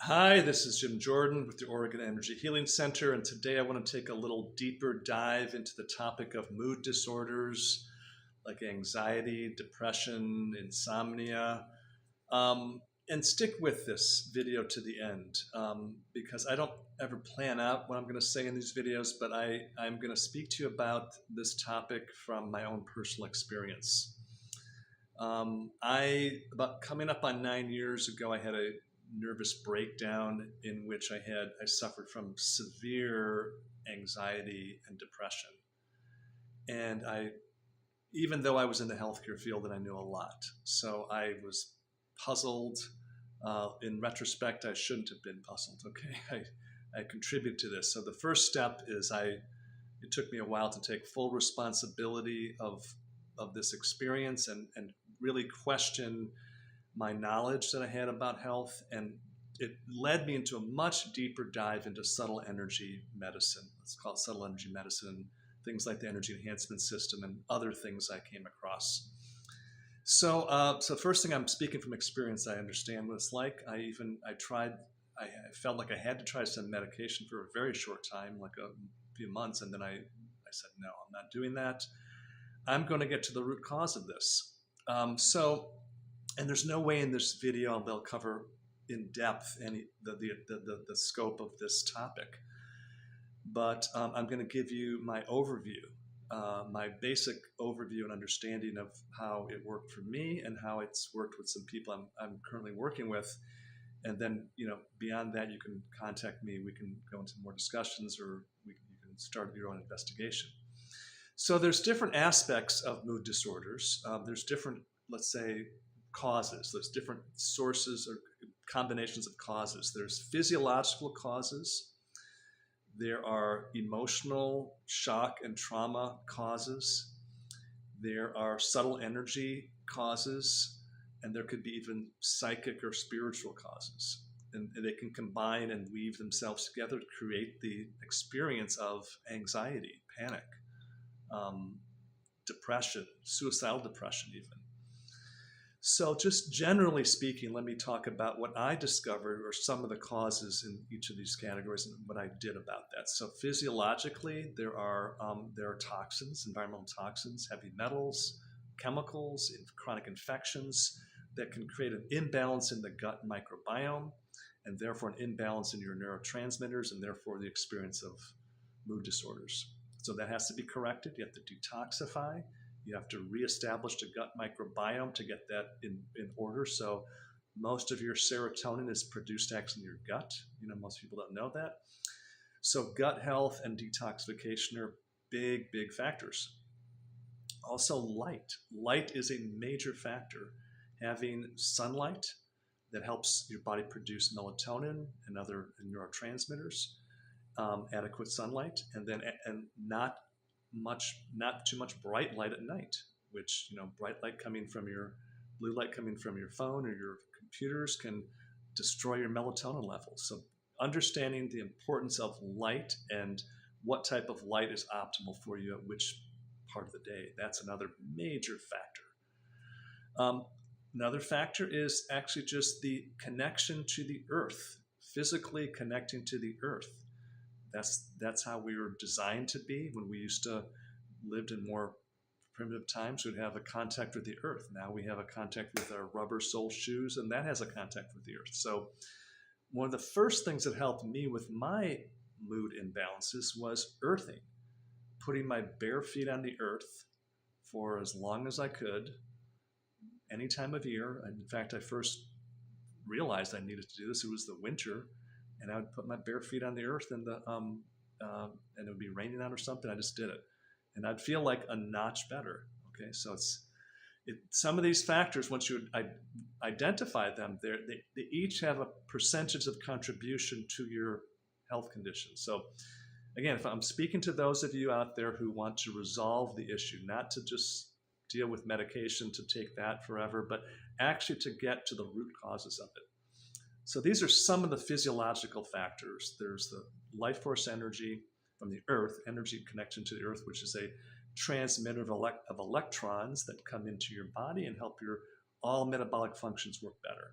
Hi, this is Jim Jordan with the Oregon Energy Healing Center, and today I want to take a little deeper dive into the topic of mood disorders like anxiety, depression, insomnia. Um, and stick with this video to the end because I don't ever plan out what I'm going to say in these videos, but I'm going to speak to you about this topic from my own personal experience. About coming up on 9 years ago, I had a nervous breakdown in which I suffered from severe anxiety and depression. And even though I was in the healthcare field and I knew a lot, so I was puzzled. In retrospect, I shouldn't have been puzzled. Okay, I contribute to this. So the first step is it took me a while to take full responsibility of this experience and really question my knowledge that I had about health. And it led me into a much deeper dive into subtle energy medicine. Let's call it subtle energy medicine, things like the energy enhancement system and other things I came across. So first thing, I'm speaking from experience. I understand what it's like. I tried. I felt like I had to try some medication for a very short time, like a few months, and then I said, no, I'm not doing that. I'm going to get to the root cause of this. And there's no way in this video they'll cover in depth the scope of this topic. But I'm going to give you my overview, my basic overview and understanding of how it worked for me and how it's worked with some people I'm currently working with. And then, beyond that, you can contact me. We can go into more discussions, or you can start your own investigation. So there's different aspects of mood disorders. There's different, let's say, causes. There's different sources or combinations of causes. There's physiological causes. There are emotional shock and trauma causes. There are subtle energy causes, and there could be even psychic or spiritual causes. And they can combine and weave themselves together to create the experience of anxiety, panic, um, depression, suicidal depression, even. So, just generally speaking, let me talk about what I discovered or some of the causes in each of these categories and what I did about that. So, physiologically, there are toxins, environmental toxins, heavy metals, chemicals, chronic infections that can create an imbalance in the gut microbiome, and therefore an imbalance in your neurotransmitters, and therefore the experience of mood disorders. So that has to be corrected. You have to detoxify. You have to reestablish the gut microbiome to get that in order. So most of your serotonin is produced actually in your gut. Most people don't know that. So gut health and detoxification are big, big factors. Also, light. Light is a major factor. Having sunlight that helps your body produce melatonin and other neurotransmitters, adequate sunlight, and not too much bright light at night. Which bright light coming from your blue light coming from your phone or your computers can destroy your melatonin levels. So understanding the importance of light and what type of light is optimal for you at which part of the day, that's another major factor. Another factor is actually just the connection to the earth, physically connecting to the earth. That's how we were designed to be. When we used to lived in more primitive times, we'd have a contact with the earth. Now we have a contact with our rubber sole shoes, and that has a contact with the earth. So one of the first things that helped me with my mood imbalances was earthing, putting my bare feet on the earth for as long as I could, any time of year. In fact, I first realized I needed to do this. It was the winter, and I would put my bare feet on the earth, and and it would be raining out or something. I just did it, and I'd feel like a notch better. Okay, so some of these factors, once you identify them, they each have a percentage of contribution to your health condition. So again, if I'm speaking to those of you out there who want to resolve the issue, not to just deal with medication to take that forever, but actually to get to the root causes of it. So these are some of the physiological factors. There's the life force energy from the earth, energy connection to the earth, which is a transmitter of electrons that come into your body and help your all metabolic functions work better.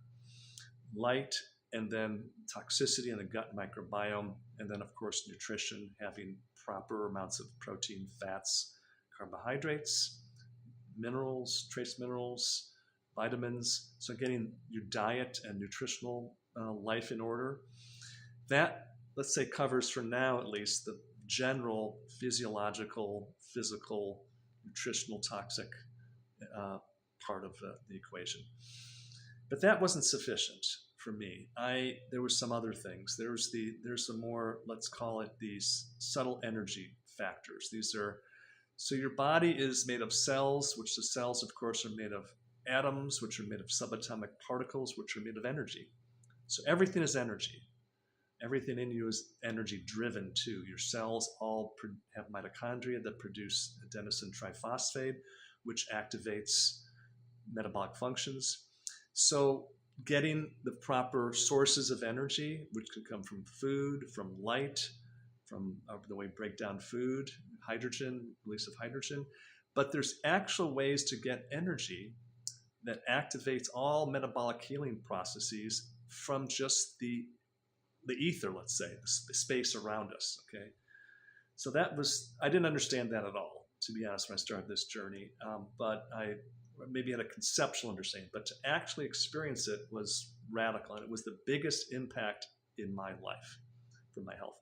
Light and then toxicity in the gut microbiome, and then, of course, nutrition, having proper amounts of protein, fats, carbohydrates, minerals, trace minerals, vitamins. So getting your diet and nutritional life in order. That, let's say, covers, for now at least, the general physiological, physical, nutritional, toxic part of the equation. But that wasn't sufficient for me. There were some other things. There's some more, let's call it, these subtle energy factors. So your body is made of cells, which the cells, of course, are made of atoms, which are made of subatomic particles, which are made of energy. So everything is energy. Everything in you is energy driven too. Your cells all have mitochondria that produce adenosine triphosphate, which activates metabolic functions. So getting the proper sources of energy, which could come from food, from light, from the way we break down food, hydrogen, release of hydrogen. But there's actual ways to get energy that activates all metabolic healing processes from just the ether, let's say, the space around us, okay? So I didn't understand that at all, to be honest, when I started this journey, but I maybe had a conceptual understanding, but to actually experience it was radical, and it was the biggest impact in my life for my health.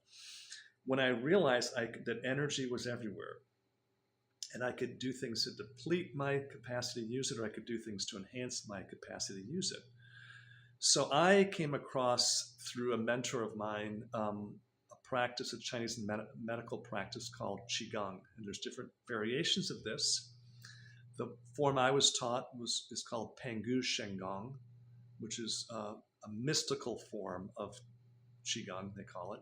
When I realized that energy was everywhere, and I could do things to deplete my capacity to use it, or I could do things to enhance my capacity to use it. So I came across, through a mentor of mine, a practice, a Chinese medical practice called Qigong. And there's different variations of this. The form I was taught is called Pangu Shenggong, which is a mystical form of Qigong, they call it.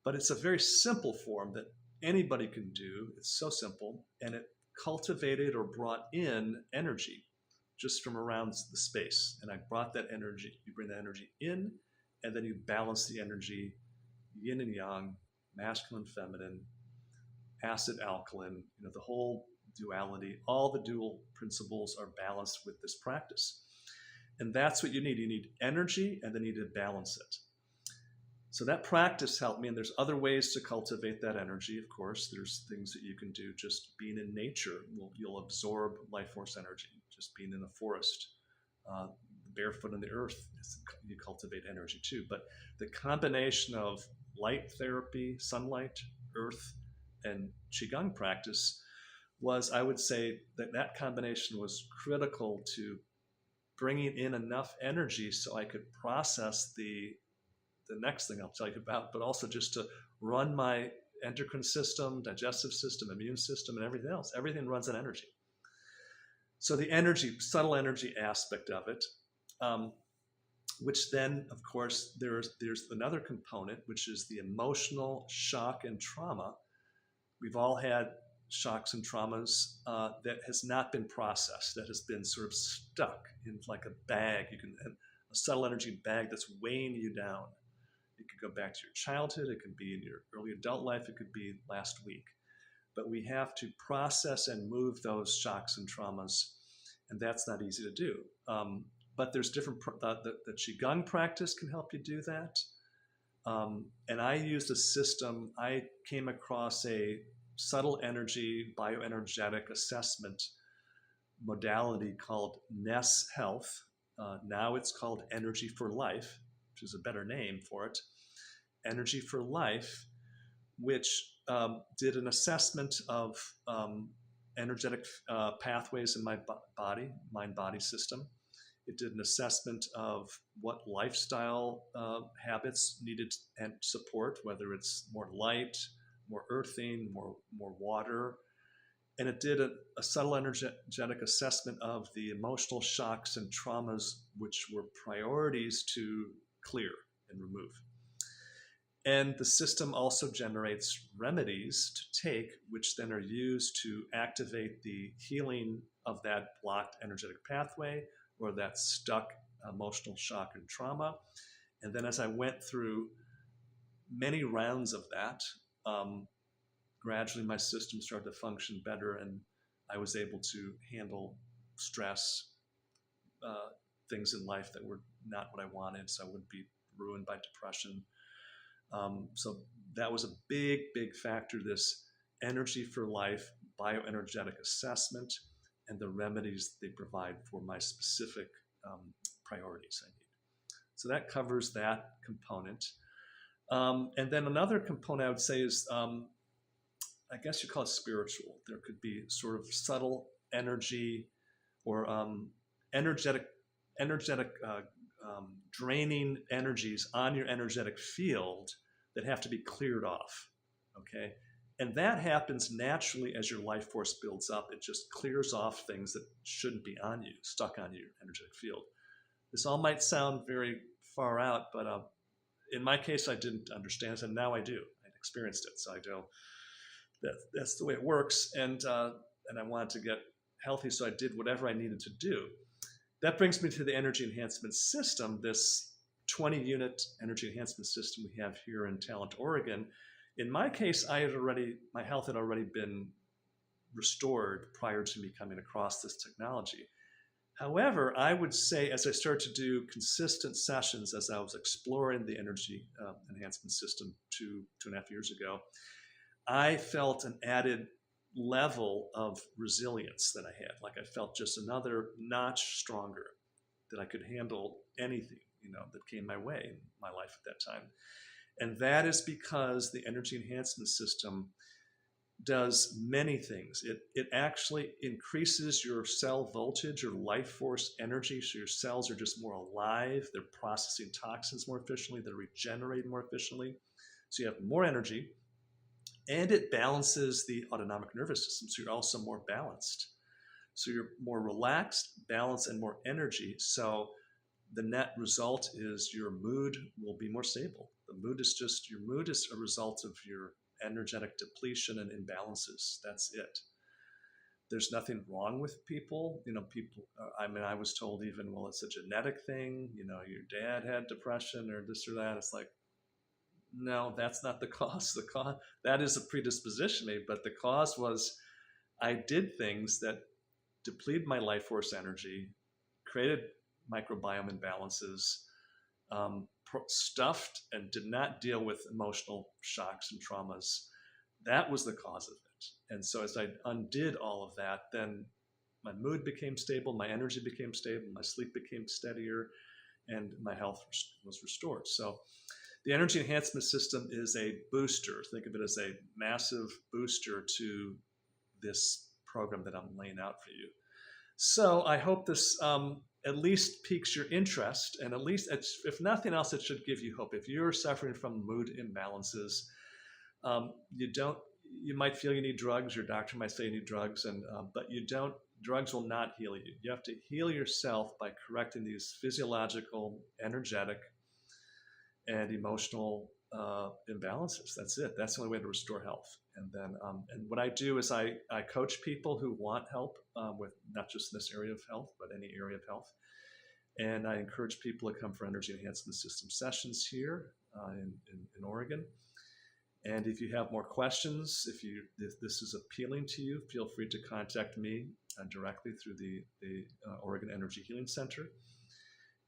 But it's a very simple form that anybody can do. It's so simple, and it cultivated or brought in energy just from around the space. And I brought that energy. You bring that energy in, and then you balance the energy, yin and yang, masculine, feminine, acid, alkaline, the whole duality. All the dual principles are balanced with this practice. And that's what you need. You need energy, and then you need to balance it. So that practice helped me, and there's other ways to cultivate that energy, of course. There's things that you can do. Just being in nature, you'll absorb life force energy. Just being in a forest, barefoot in the earth, you cultivate energy too. But the combination of light therapy, sunlight, earth, and Qigong practice was, I would say, that combination was critical to bringing in enough energy so I could process the next thing I'll tell you about, but also just to run my endocrine system, digestive system, immune system, and everything else. Everything runs on energy. So the energy, subtle energy aspect of it, which then, of course, there's another component, which is the emotional shock and trauma. We've all had shocks and traumas that has not been processed, that has been sort of stuck in like a bag. A subtle energy bag that's weighing you down. It could go back to your childhood. It could be in your early adult life. It could be last week. But we have to process and move those shocks and traumas, and that's not easy to do. But there's different, the Qigong practice can help you do that. And I used a system. I came across a subtle energy bioenergetic assessment modality called Ness Health. Now it's called Energy for Life, which is a better name for it. Energy for Life, which did an assessment of energetic pathways in my body, mind-body system. It did an assessment of what lifestyle habits needed and support, whether it's more light, more earthing, more water. And it did a subtle energetic assessment of the emotional shocks and traumas, which were priorities to clear and remove. And the system also generates remedies to take, which then are used to activate the healing of that blocked energetic pathway or that stuck emotional shock and trauma. And then as I went through many rounds of that, gradually my system started to function better, and I was able to handle stress, things in life that were not what I wanted, so I wouldn't be ruined by depression. So that was a big, big factor, this Energy for Life bioenergetic assessment and the remedies they provide for my specific priorities I need. So that covers that component. And then another component I would say is, I guess you call it spiritual. There could be sort of subtle energy or energetic draining energies on your energetic field that have to be cleared off. Okay. And that happens naturally as your life force builds up. It just clears off things that shouldn't be on you, stuck on your energetic field. This all might sound very far out, but in my case, I didn't understand it, and now I do. I experienced it, so I know that's the way it works. And I wanted to get healthy, so I did whatever I needed to do. That brings me to the energy enhancement system, this 20-unit energy enhancement system we have here in Talent, Oregon. In my case, my health had already been restored prior to me coming across this technology. However, I would say as I started to do consistent sessions, as I was exploring the energy enhancement system 2.5 years ago, I felt an added level of resilience that I had. Like I felt just another notch stronger, that I could handle anything, that came my way in my life at that time. And that is because the energy enhancement system does many things. It actually increases your cell voltage or life force energy, so your cells are just more alive. They're processing toxins more efficiently. They're regenerating more efficiently. So you have more energy, and it balances the autonomic nervous system, so you're also more balanced. So you're more relaxed, balanced, and more energy. So the net result is your mood will be more stable. Your mood is a result of your energetic depletion and imbalances. That's it. There's nothing wrong with people. I was told even, well, it's a genetic thing. Your dad had depression or this or that. It's like, no, that's not the cause. The cause, that is a predisposition, but the cause was I did things that depleted my life force energy, created microbiome imbalances, stuffed and did not deal with emotional shocks and traumas. That was the cause of it. And so as I undid all of that, then my mood became stable, my energy became stable, my sleep became steadier, and my health was restored. So the energy enhancement system is a booster. Think of it as a massive booster to this program that I'm laying out for you. So I hope this at least piques your interest, and at least, if nothing else, it should give you hope. If you're suffering from mood imbalances, you might feel you need drugs. Your doctor might say you need drugs, but you don't. Drugs will not heal you. You have to heal yourself by correcting these physiological, energetic, and emotional imbalances. That's it. That's the only way to restore health. And then, and what I do is I coach people who want help with not just this area of health, but any area of health. And I encourage people to come for energy enhancement system sessions here in Oregon. And if you have more questions, if this is appealing to you, feel free to contact me directly through the Oregon Energy Healing Center.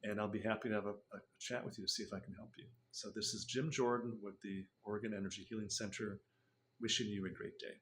And I'll be happy to have a chat with you to see if I can help you. So this is Jim Jordan with the Oregon Energy Healing Center, wishing you a great day.